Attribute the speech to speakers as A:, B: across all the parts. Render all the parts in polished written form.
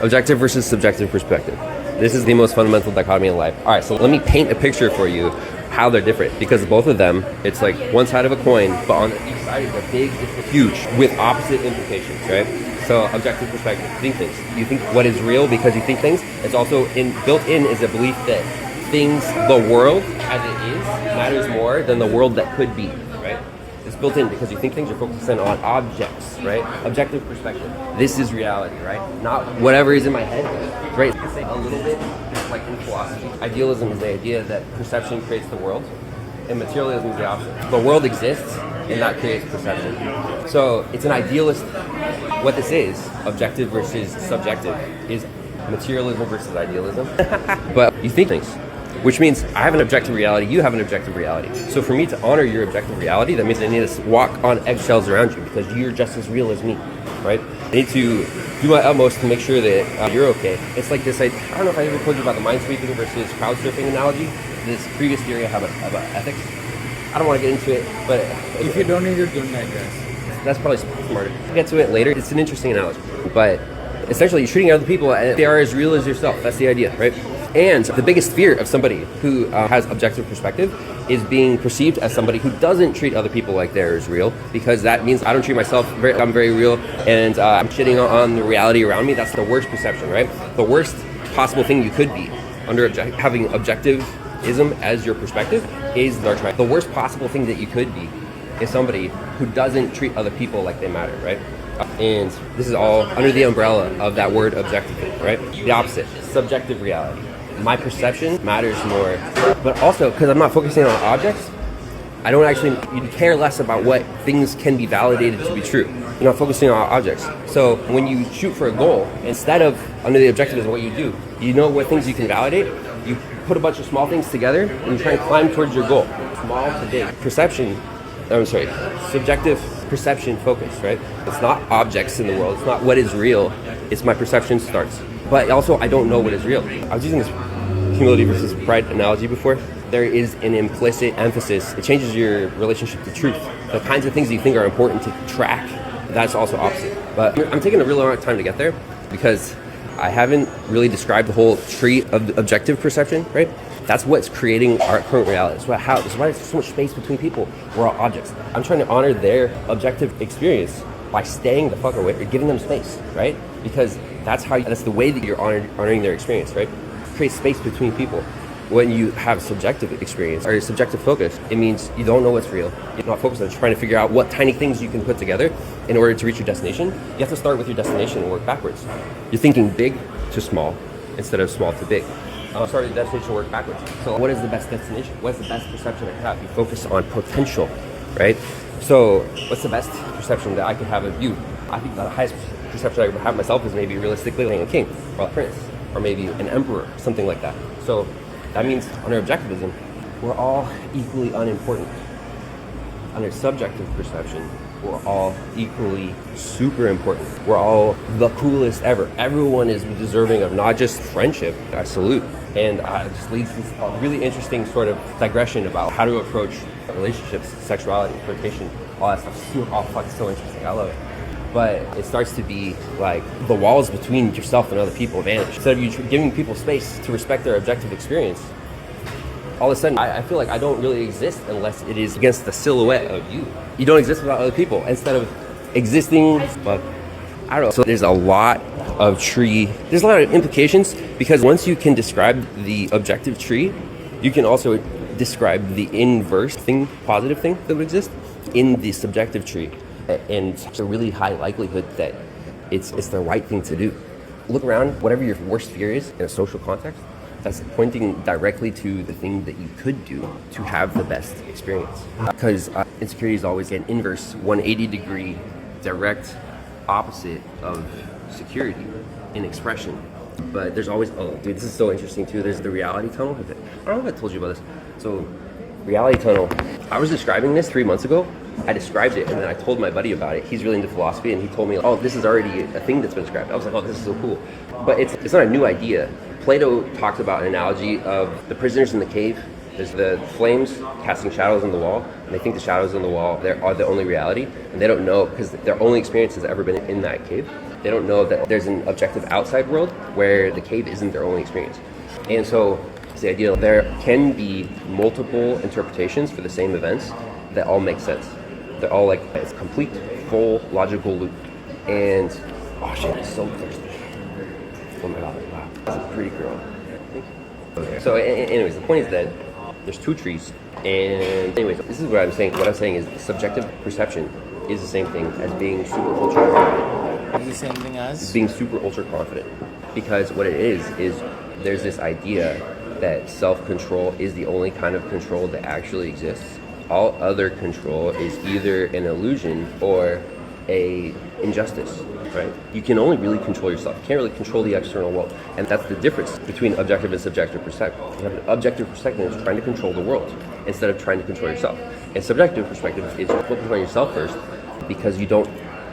A: Objective versus subjective perspective. This is the most fundamental dichotomy in life. All right, so let me paint a picture for you how they're different, because both of them, it's like one side of a coin, but on each side is a big, it's huge, with opposite implications, right? So objective perspective, think things. You think what is real because you think things. It's also built in is a belief that things, the world as it is, matters more than the world that could be, right? It's built in because you think things, you're focusing on objects, right? Objective perspective. This is reality, right? Not whatever is in my head, right? A little bit, like in philosophy. Idealism is the idea that perception creates the world, and materialism is the opposite. The world exists, and that creates perception. So it's an idealist. What this is, objective versus subjective, is materialism versus idealism. But you think things, which means I have an objective reality, you have an objective reality. So for me to honor your objective reality, that means I need to walk on eggshells around you because you're just as real as me, right? I need to do my utmost to make sure that you're okay. It's like this, I don't know if I ever told you about the mind sweeping versus crowd surfing analogy, this previous theory I have about ethics. I don't want to get into it, but...
B: If you don't need it, don't I guess.
A: That's probably smarter. We'll get to it later. It's an interesting analogy. But essentially, you're treating other people and they are as real as yourself. That's the idea, right? And the biggest fear of somebody who has objective perspective is being perceived as somebody who doesn't treat other people like they're as real, because that means I don't treat myself, I'm very real, and I'm shitting on the reality around me. That's the worst perception, right? The worst possible thing you could be under having objectivism as your perspective is dark side. The worst possible thing that you could be is somebody who doesn't treat other people like they matter, right? And this is all under the umbrella of that word objective, right? The opposite, subjective reality. My perception matters more, but also because I'm not focusing on objects, I don't actually, you care less about what things can be validated to be true. You're not focusing on objects. So when you shoot for a goal, instead of under the objectivism, what you do, you know what things you can validate, you put a bunch of small things together and you try and climb towards your goal. Small to big. Subjective perception focus, right? It's not objects in the world. It's not what is real. It's my perception starts. But also, I don't know what is real. I was using this humility versus pride analogy before. There is an implicit emphasis. It changes your relationship to truth. The kinds of things you think are important to track, that's also opposite. But I'm taking a really long time to get there because I haven't really described the whole tree of objective perception, right? That's what's creating our current reality. That's why there's so much space between people. We're all objects. I'm trying to honor their objective experience by staying the fuck away, or giving them space, right? Because that's the way that you're honoring their experience, right? Create space between people. When you have subjective experience or subjective focus, it means you don't know what's real. You're not focused on trying to figure out what tiny things you can put together in order to reach your destination. You have to start with your destination and work backwards. You're thinking big to small instead of small to big. Start the destination and work backwards. So what is the best destination? What's the best perception I can have? You focus on potential, right? So what's the best perception that I could have of you? I think the highest perception I would have myself is maybe realistically like a king or a prince or maybe an emperor, something like that. So that means under objectivism, we're all equally unimportant. Under subjective perception, we're all equally super important. We're all the coolest ever. Everyone is deserving of not just friendship, I salute. And it just leads to this really interesting sort of digression about how to approach relationships, sexuality, flirtation, all that stuff. Oh fuck, it's so interesting, I love it. But it starts to be like the walls between yourself and other people vanish. Instead of you giving people space to respect their objective experience, all of a sudden I feel like I don't really exist unless it is against the silhouette of you. You don't exist without other people. Instead of existing, but I don't know. So there's a lot of implications because once you can describe the objective tree, you can also describe the inverse thing, positive thing that would exist in the subjective tree. And it's a really high likelihood that it's the right thing to do. Look around, whatever your worst fear is in a social context, that's pointing directly to the thing that you could do to have the best experience. Because insecurity is always an inverse 180-degree direct opposite of security in expression. But there's always, oh dude, this is so interesting too. There's the reality tunnel. I don't know if I told you about this. So reality tunnel, I was describing this 3 months ago. I described it and then I told my buddy about it. He's really into philosophy and he told me, oh, this is already a thing that's been described. I was like, oh, this is so cool. But it's not a new idea. Plato talks about an analogy of the prisoners in the cave. There's the flames casting shadows on the wall, and they think the shadows on the wall are the only reality, and they don't know because their only experience has ever been in that cave. They don't know that there's an objective outside world where the cave isn't their only experience. And so it's the idea that there can be multiple interpretations for the same events that all make sense. They're all like, it's a complete, full, logical loop. And, oh shit, I'm so thirsty. Oh my god, wow. That's a pretty girl. Thank you. Okay. So anyways, the point is that there's two trees. And anyways, this is what I'm saying. What I'm saying is subjective perception is the same thing as being super ultra confident.
B: Is the same thing as?
A: Being super ultra confident. Because what it is there's this idea that self-control is the only kind of control that actually exists. All other control is either an illusion or a injustice, right? You can only really control yourself. You can't really control the external world. And that's the difference between objective and subjective perspective. You have an objective perspective that's trying to control the world instead of trying to control yourself. And subjective perspective is focusing on yourself first because you don't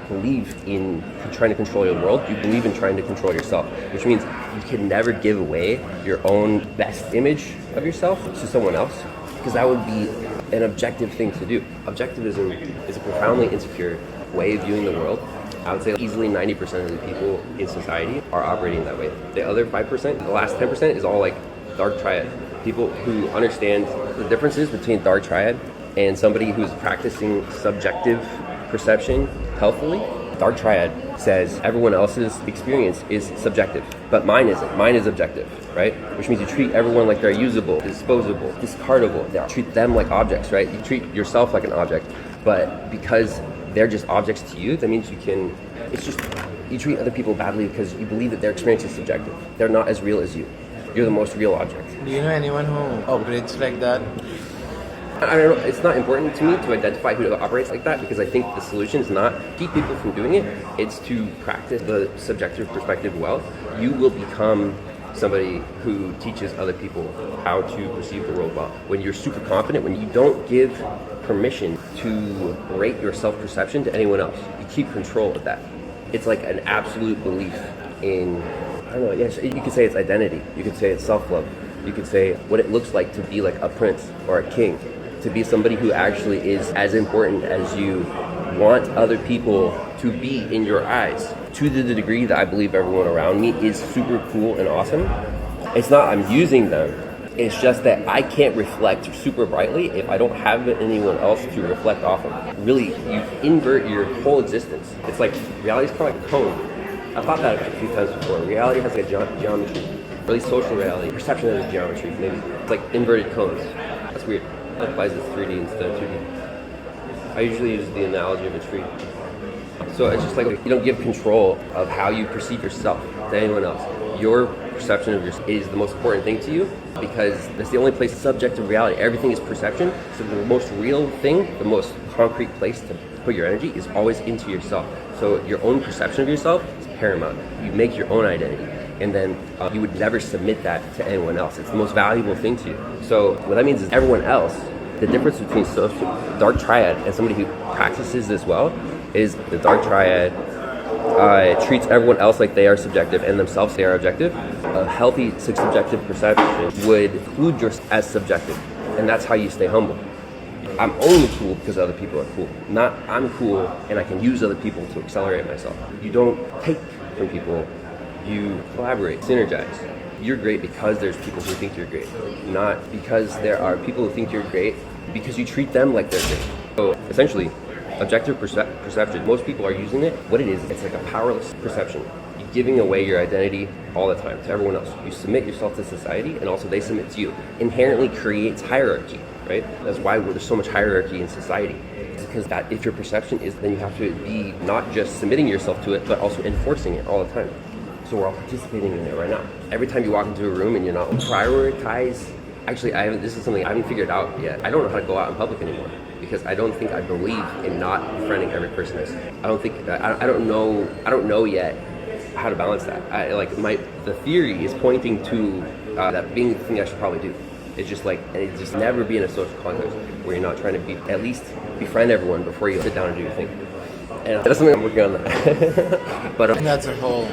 A: believe in trying to control your world. You believe in trying to control yourself, which means you can never give away your own best image of yourself to someone else because that would be an objective thing to do. Objectivism is a profoundly insecure way of viewing the world. I would say easily 90% of the people in society are operating that way. The other 5%, the last 10% is all like dark triad. People who understand the differences between dark triad and somebody who's practicing subjective perception healthfully. Dark triad says everyone else's experience is subjective, but mine isn't. Mine is objective, right? Which means you treat everyone like they're usable, disposable, discardable. You treat them like objects, right? You treat yourself like an object, but because they're just objects to you, that means you treat other people badly because you believe that their experience is subjective. They're not as real as you. You're the most real object.
B: Do you know anyone who operates like that?
A: I don't know, it's not important to me to identify who operates like that because I think the solution is not to keep people from doing it, it's to practice the subjective perspective well. You will become somebody who teaches other people how to perceive the world well. When you're super confident, when you don't give permission to rate your self-perception to anyone else, you keep control of that. It's like an absolute belief in, I don't know, yes, you could say it's identity, you could say it's self-love, you could say what it looks like to be like a prince or a king, to be somebody who actually is as important as you want other people to be in your eyes. To the degree that I believe everyone around me is super cool and awesome, it's not I'm using them, it's just that I can't reflect super brightly if I don't have anyone else to reflect off of. Really, you invert your whole existence. It's like, reality is kind of like a cone. I've thought that a few times before. Reality has like a geometry, or at least social reality. Perception has a geometry, maybe. It's like inverted cones. That's weird. That applies to 3D instead of 2D. I usually use the analogy of a tree. So it's just like you don't give control of how you perceive yourself to anyone else. Your perception of yourself is the most important thing to you because that's the only place subjective reality. Everything is perception. So the most real thing, the most concrete place to put your energy is always into yourself. So your own perception of yourself is paramount. You make your own identity. And then you would never submit that to anyone else. It's the most valuable thing to you. So what that means is everyone else, the difference between dark triad and somebody who practices this well is the dark triad treats everyone else like they are subjective and themselves they are objective. A healthy subjective perception would include yours as subjective, and that's how you stay humble. I'm only cool because other people are cool. Not I'm cool and I can use other people to accelerate myself. You don't take from people, you collaborate, synergize. You're great because there's people who think you're great, not because there are people who think you're great because you treat them like they're great. So essentially, objective perception, most people are using it. What it is, it's like a powerless perception. You're giving away your identity all the time to everyone else. You submit yourself to society and also they submit to you. Inherently creates hierarchy, right? That's why there's so much hierarchy in society. It's because that if your perception is, then you have to be not just submitting yourself to it, but also enforcing it all the time. So we're all participating in it right now. Every time you walk into a room and you're not prioritize, actually this is something I haven't figured out yet. I don't know how to go out in public anymore because I don't think I believe in not befriending every person I see. I don't know yet how to balance that. The theory is pointing to that being the thing I should probably do. It's just like, it's just never be in a social context where you're not trying to at least befriend everyone before you sit down and do your thing. And that's something I'm working on that. But
B: And that's a whole